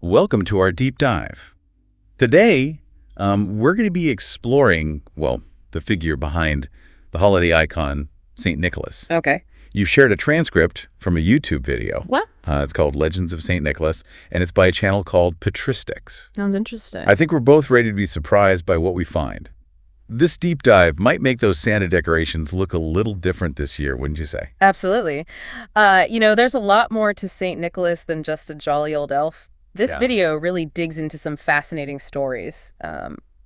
Welcome to our deep dive. Today, we're going to be exploring, well, the figure behind the holiday icon, St. Nicholas. Okay. You've shared a transcript from a YouTube video. What? It's called Legends of St. Nicholas, and it's by a channel called Patristics. Sounds interesting. I think we're both ready to be surprised by what we find. This deep dive might make those Santa decorations look a little different this year, wouldn't you say? Absolutely. There's a lot more to St. Nicholas than just a jolly old elf. This video really digs into some fascinating stories.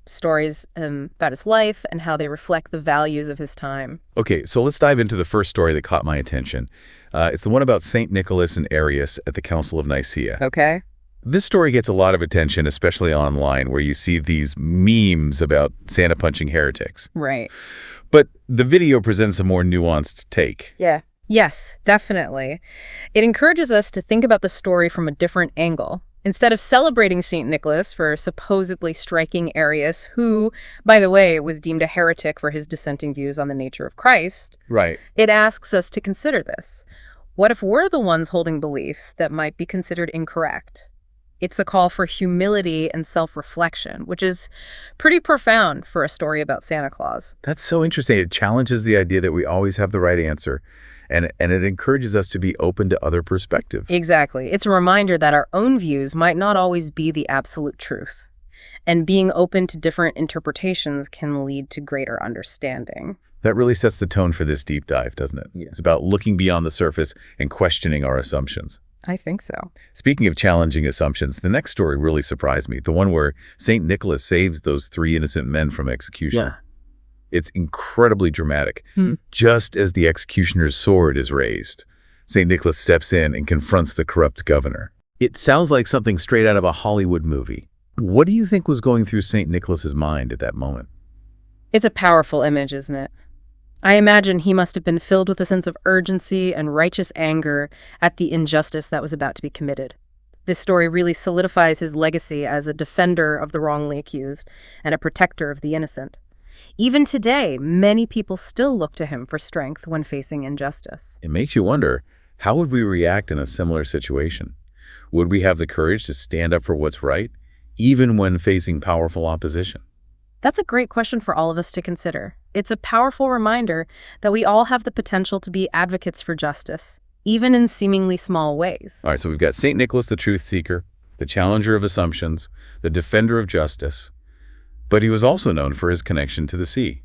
Stories about his life and how they reflect the values of his time. Okay, so let's dive into the first story that caught my attention. It's the one about St. Nicholas and Arius at the Council of Nicaea. Okay. This story gets a lot of attention, especially online, where you see these memes about Santa punching heretics. Right. But the video presents a more nuanced take. Yeah. Yes, definitely. It encourages us to think about the story from a different angle. Instead of celebrating St. Nicholas for supposedly striking Arius, who, by the way, was deemed a heretic for his dissenting views on the nature of Christ, Right. it asks us to consider this. What if we're the ones holding beliefs that might be considered incorrect? It's a call for humility and self-reflection, which is pretty profound for a story about Santa Claus. That's so interesting. It challenges the idea that we always have the right answer, and it encourages us to be open to other perspectives. Exactly. It's a reminder that our own views might not always be the absolute truth, and being open to different interpretations can lead to greater understanding. That really sets the tone for this deep dive, doesn't it? Yeah. It's about looking beyond the surface and questioning our assumptions. I think so. Speaking of challenging assumptions, the next story really surprised me. The one where St. Nicholas saves those 3 innocent men from execution. Yeah. It's incredibly dramatic. Just as the executioner's sword is raised, St. Nicholas steps in and confronts the corrupt governor. It sounds like something straight out of a Hollywood movie. What do you think was going through St. Nicholas's mind at that moment? It's a powerful image, isn't it? I imagine he must have been filled with a sense of urgency and righteous anger at the injustice that was about to be committed. This story really solidifies his legacy as a defender of the wrongly accused and a protector of the innocent. Even today, many people still look to him for strength when facing injustice. It makes you wonder, how would we react in a similar situation? Would we have the courage to stand up for what's right, even when facing powerful opposition? That's a great question for all of us to consider. It's a powerful reminder that we all have the potential to be advocates for justice, even in seemingly small ways. All right, so we've got St. Nicholas, the truth seeker, the challenger of assumptions, the defender of justice, but he was also known for his connection to the sea.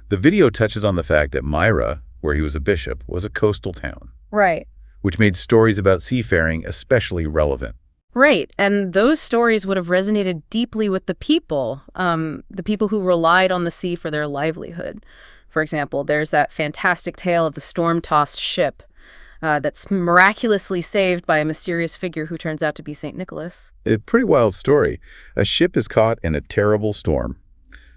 The video touches on the fact that Myra, where he was a bishop, was a coastal town. Right. Which made stories about seafaring especially relevant. Right, and those stories would have resonated deeply with the people who relied on the sea for their livelihood. For example, there's that fantastic tale of the storm-tossed ship that's miraculously saved by a mysterious figure who turns out to be St. Nicholas. A pretty wild story. A ship is caught in a terrible storm.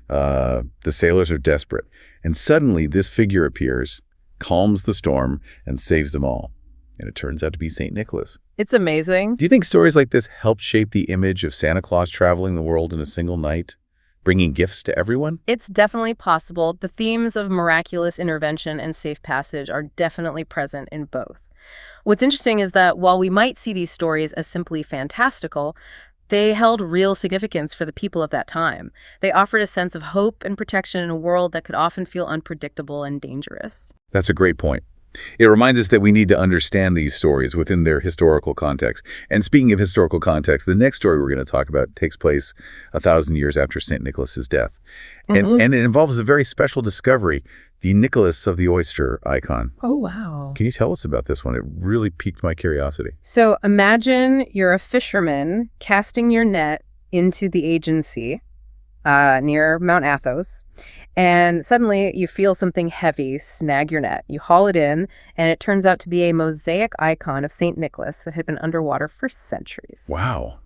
The sailors are desperate, and suddenly this figure appears, calms the storm, and saves them all. And it turns out to be St. Nicholas. It's amazing. Do you think stories like this help shape the image of Santa Claus traveling the world in a single night, bringing gifts to everyone? It's definitely possible. The themes of miraculous intervention and safe passage are definitely present in both. What's interesting is that while we might see these stories as simply fantastical, they held real significance for the people of that time. They offered a sense of hope and protection in a world that could often feel unpredictable and dangerous. That's a great point. It reminds us that we need to understand these stories within their historical context. And speaking of historical context, the next story we're going to talk about takes place 1,000 years after St. Nicholas's death. And it involves a very special discovery, the Nicholas of the oyster icon. Oh, wow. Can you tell us about this one? It really piqued my curiosity. So imagine you're a fisherman casting your net into the Aegean Sea near Mount Athos. And suddenly you feel something heavy snag your net. You haul it in, and it turns out to be a mosaic icon of St. Nicholas that had been underwater for centuries. Wow,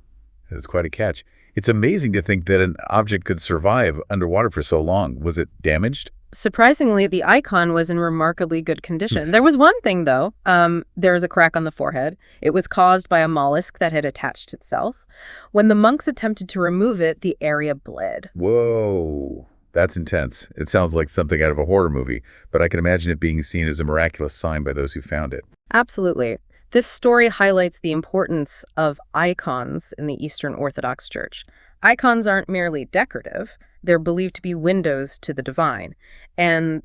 that's quite a catch. It's amazing to think that an object could survive underwater for so long. Was it damaged? Surprisingly, the icon was in remarkably good condition. There was one thing, though. There was a crack on the forehead. It was caused by a mollusk that had attached itself. When the monks attempted to remove it, the area bled. Whoa. That's intense. It sounds like something out of a horror movie, but I can imagine it being seen as a miraculous sign by those who found it. Absolutely. This story highlights the importance of icons in the Eastern Orthodox Church. Icons aren't merely decorative. They're believed to be windows to the divine, and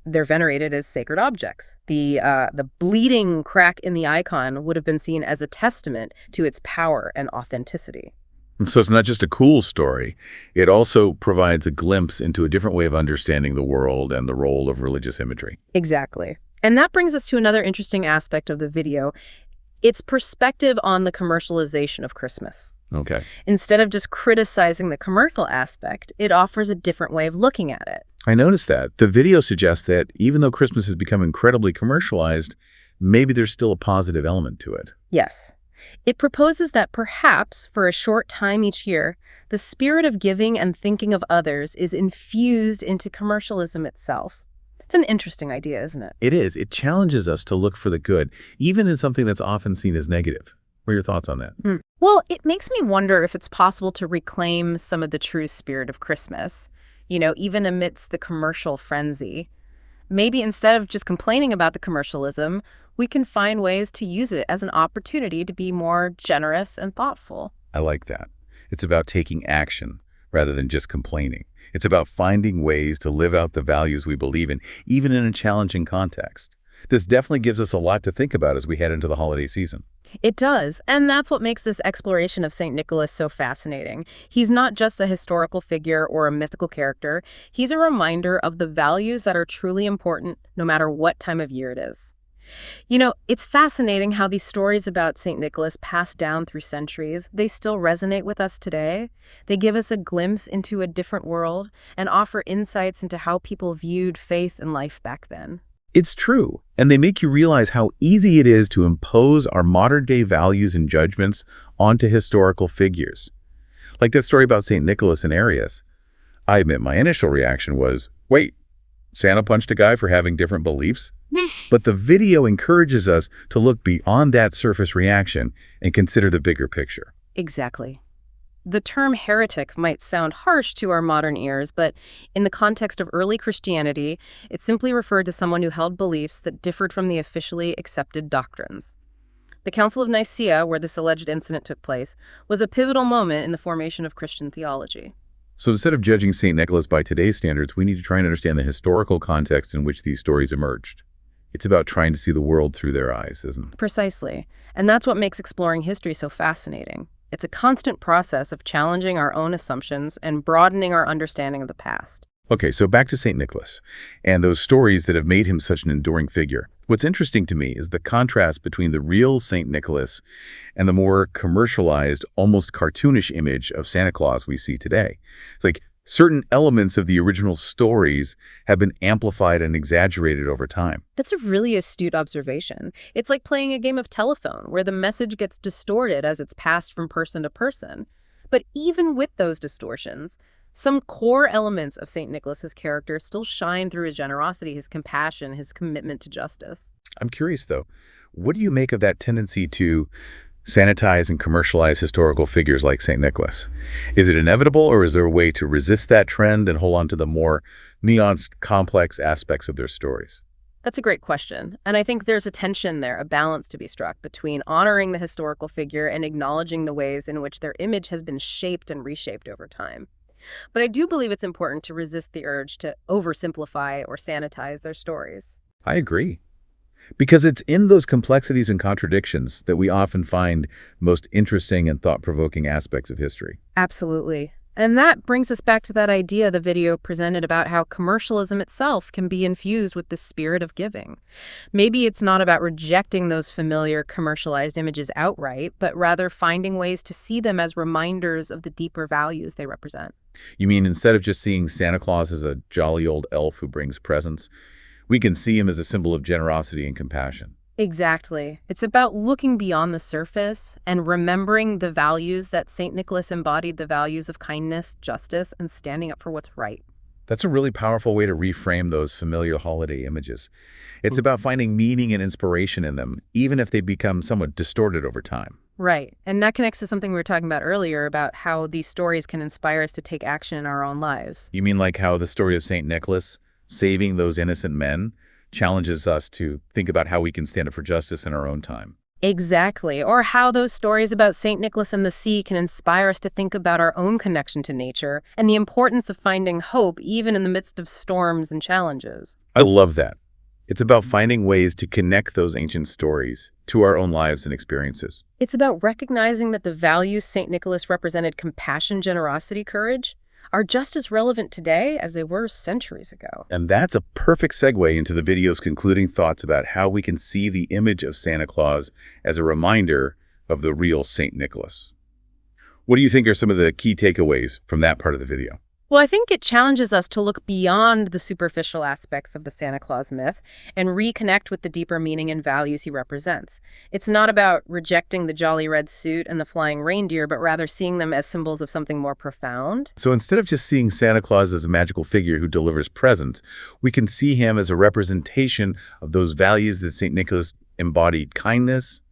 they're venerated as sacred objects. The bleeding crack in the icon would have been seen as a testament to its power and authenticity. And so it's not just a cool story. It also provides a glimpse into a different way of understanding the world and the role of religious imagery. Exactly. And that brings us to another interesting aspect of the video. Its perspective on the commercialization of Christmas. Okay. Instead of just criticizing the commercial aspect, it offers a different way of looking at it. I noticed that. The video suggests that even though Christmas has become incredibly commercialized, maybe there's still a positive element to it. Yes. It proposes that perhaps, for a short time each year, the spirit of giving and thinking of others is infused into commercialism itself. It's an interesting idea, isn't it? It is. It challenges us to look for the good, even in something that's often seen as negative. What are your thoughts on that? Well, it makes me wonder if it's possible to reclaim some of the true spirit of Christmas, even amidst the commercial frenzy. Maybe instead of just complaining about the commercialism, we can find ways to use it as an opportunity to be more generous and thoughtful. I like that. It's about taking action rather than just complaining. It's about finding ways to live out the values we believe in, even in a challenging context. This definitely gives us a lot to think about as we head into the holiday season. It does, and that's what makes this exploration of St. Nicholas so fascinating. He's not just a historical figure or a mythical character. He's a reminder of the values that are truly important no matter what time of year it is. It's fascinating how these stories about St. Nicholas passed down through centuries, they still resonate with us today. They give us a glimpse into a different world and offer insights into how people viewed faith and life back then. It's true, and they make you realize how easy it is to impose our modern-day values and judgments onto historical figures. Like that story about St. Nicholas and Arius. I admit my initial reaction was, wait, Santa punched a guy for having different beliefs? But the video encourages us to look beyond that surface reaction and consider the bigger picture. Exactly. The term heretic might sound harsh to our modern ears, but in the context of early Christianity, it simply referred to someone who held beliefs that differed from the officially accepted doctrines. The Council of Nicaea, where this alleged incident took place, was a pivotal moment in the formation of Christian theology. So instead of judging St. Nicholas by today's standards, we need to try and understand the historical context in which these stories emerged. It's about trying to see the world through their eyes, isn't it? Precisely. And that's what makes exploring history so fascinating. It's a constant process of challenging our own assumptions and broadening our understanding of the past. Okay, so back to St. Nicholas and those stories that have made him such an enduring figure. What's interesting to me is the contrast between the real St. Nicholas and the more commercialized, almost cartoonish image of Santa Claus we see today. It's like certain elements of the original stories have been amplified and exaggerated over time. That's a really astute observation. It's like playing a game of telephone where the message gets distorted as it's passed from person to person. But even with those distortions, some core elements of St. Nicholas's character still shine through his generosity, his compassion, his commitment to justice. I'm curious, though, what do you make of that tendency to sanitize and commercialize historical figures like St. Nicholas? Is it inevitable, or is there a way to resist that trend and hold on to the more nuanced, complex aspects of their stories? That's a great question. And I think there's a tension there, a balance to be struck between honoring the historical figure and acknowledging the ways in which their image has been shaped and reshaped over time. But I do believe it's important to resist the urge to oversimplify or sanitize their stories. I agree. Because it's in those complexities and contradictions that we often find most interesting and thought-provoking aspects of history. Absolutely. And that brings us back to that idea the video presented about how commercialism itself can be infused with the spirit of giving. Maybe it's not about rejecting those familiar commercialized images outright, but rather finding ways to see them as reminders of the deeper values they represent. You mean instead of just seeing Santa Claus as a jolly old elf who brings presents, we can see him as a symbol of generosity and compassion? Exactly. It's about looking beyond the surface and remembering the values that St. Nicholas embodied, the values of kindness, justice, and standing up for what's right. That's a really powerful way to reframe those familiar holiday images. It's about finding meaning and inspiration in them, even if they become somewhat distorted over time. Right. And that connects to something we were talking about earlier about how these stories can inspire us to take action in our own lives. You mean like how the story of St. Nicholas saving those innocent men challenges us to think about how we can stand up for justice in our own time? Exactly. Or how those stories about St. Nicholas and the sea can inspire us to think about our own connection to nature and the importance of finding hope even in the midst of storms and challenges. I love that. It's about finding ways to connect those ancient stories to our own lives and experiences. It's about recognizing that the values St. Nicholas represented, compassion, generosity, courage, are just as relevant today as they were centuries ago. And that's a perfect segue into the video's concluding thoughts about how we can see the image of Santa Claus as a reminder of the real St. Nicholas. What do you think are some of the key takeaways from that part of the video? Well, I think it challenges us to look beyond the superficial aspects of the Santa Claus myth and reconnect with the deeper meaning and values he represents. It's not about rejecting the jolly red suit and the flying reindeer, but rather seeing them as symbols of something more profound. So instead of just seeing Santa Claus as a magical figure who delivers presents, we can see him as a representation of those values that St. Nicholas embodied: kindness,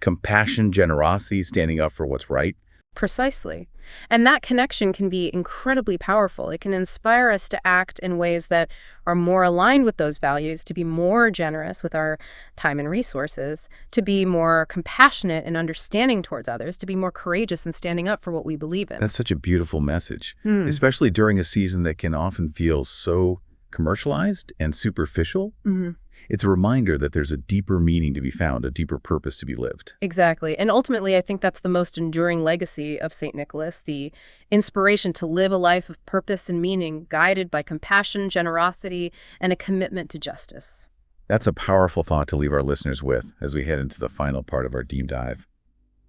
compassion, generosity, standing up for what's right. Precisely. And that connection can be incredibly powerful. It can inspire us to act in ways that are more aligned with those values, to be more generous with our time and resources, to be more compassionate and understanding towards others, to be more courageous in standing up for what we believe in. That's such a beautiful message, especially during a season that can often feel so commercialized and superficial. It's a reminder that there's a deeper meaning to be found, a deeper purpose to be lived. Exactly. And ultimately, I think that's the most enduring legacy of St. Nicholas, the inspiration to live a life of purpose and meaning, guided by compassion, generosity, and a commitment to justice. That's a powerful thought to leave our listeners with as we head into the final part of our deep dive.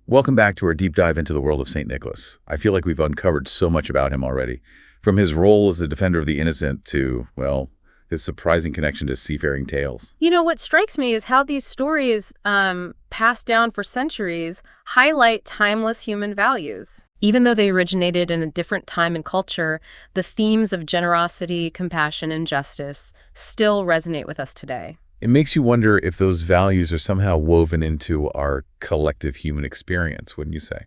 Welcome back to our deep dive into the world of St. Nicholas. I feel like we've uncovered so much about him already, from his role as the defender of the innocent to, well, his surprising connection to seafaring tales. You know, what strikes me is how these stories, passed down for centuries, highlight timeless human values. Even though they originated in a different time and culture, the themes of generosity, compassion, and justice still resonate with us today. It makes you wonder if those values are somehow woven into our collective human experience, wouldn't you say?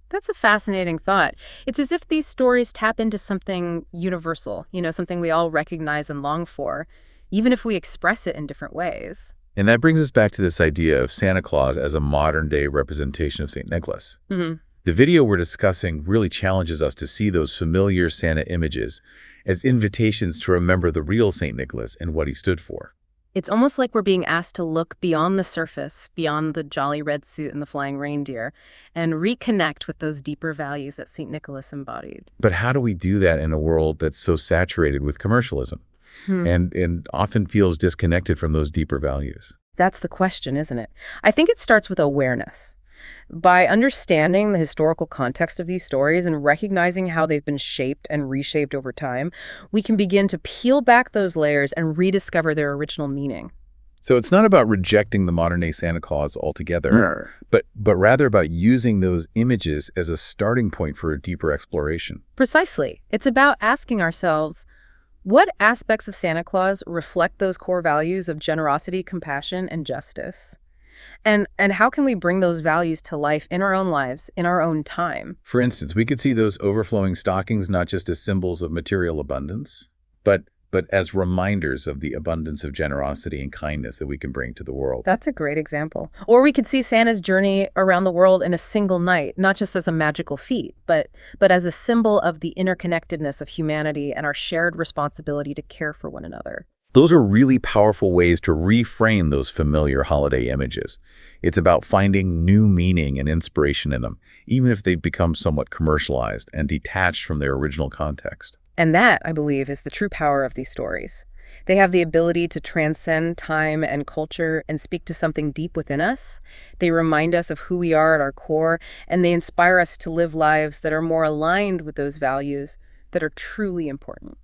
That's a fascinating thought. It's as if these stories tap into something universal, something we all recognize and long for, even if we express it in different ways. And that brings us back to this idea of Santa Claus as a modern-day representation of St. Nicholas. The video we're discussing really challenges us to see those familiar Santa images as invitations to remember the real St. Nicholas and what he stood for. It's almost like we're being asked to look beyond the surface, beyond the jolly red suit and the flying reindeer, and reconnect with those deeper values that St. Nicholas embodied. But how do we do that in a world that's so saturated with commercialism and often feels disconnected from those deeper values? That's the question, isn't it? I think it starts with awareness. By understanding the historical context of these stories and recognizing how they've been shaped and reshaped over time, we can begin to peel back those layers and rediscover their original meaning. So it's not about rejecting the modern-day Santa Claus altogether, but rather about using those images as a starting point for a deeper exploration. Precisely. It's about asking ourselves, what aspects of Santa Claus reflect those core values of generosity, compassion, and justice? And how can we bring those values to life in our own lives, in our own time? For instance, we could see those overflowing stockings not just as symbols of material abundance, but as reminders of the abundance of generosity and kindness that we can bring to the world. That's a great example. Or we could see Santa's journey around the world in a single night, not just as a magical feat, but as a symbol of the interconnectedness of humanity and our shared responsibility to care for one another. Those are really powerful ways to reframe those familiar holiday images. It's about finding new meaning and inspiration in them, even if they've become somewhat commercialized and detached from their original context. And that, I believe, is the true power of these stories. They have the ability to transcend time and culture and speak to something deep within us. They remind us of who we are at our core, and they inspire us to live lives that are more aligned with those values that are truly important.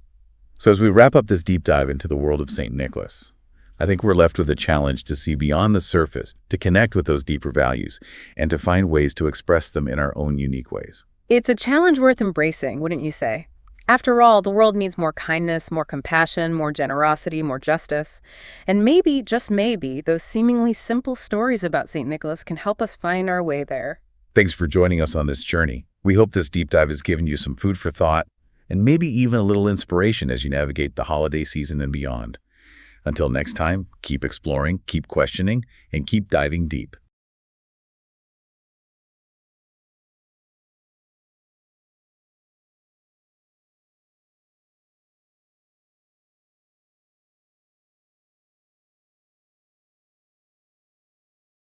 So as we wrap up this deep dive into the world of St. Nicholas, I think we're left with a challenge to see beyond the surface, to connect with those deeper values, and to find ways to express them in our own unique ways. It's a challenge worth embracing, wouldn't you say? After all, the world needs more kindness, more compassion, more generosity, more justice. And maybe, just maybe, those seemingly simple stories about St. Nicholas can help us find our way there. Thanks for joining us on this journey. We hope this deep dive has given you some food for thought, and maybe even a little inspiration as you navigate the holiday season and beyond. Until next time, keep exploring, keep questioning, and keep diving deep.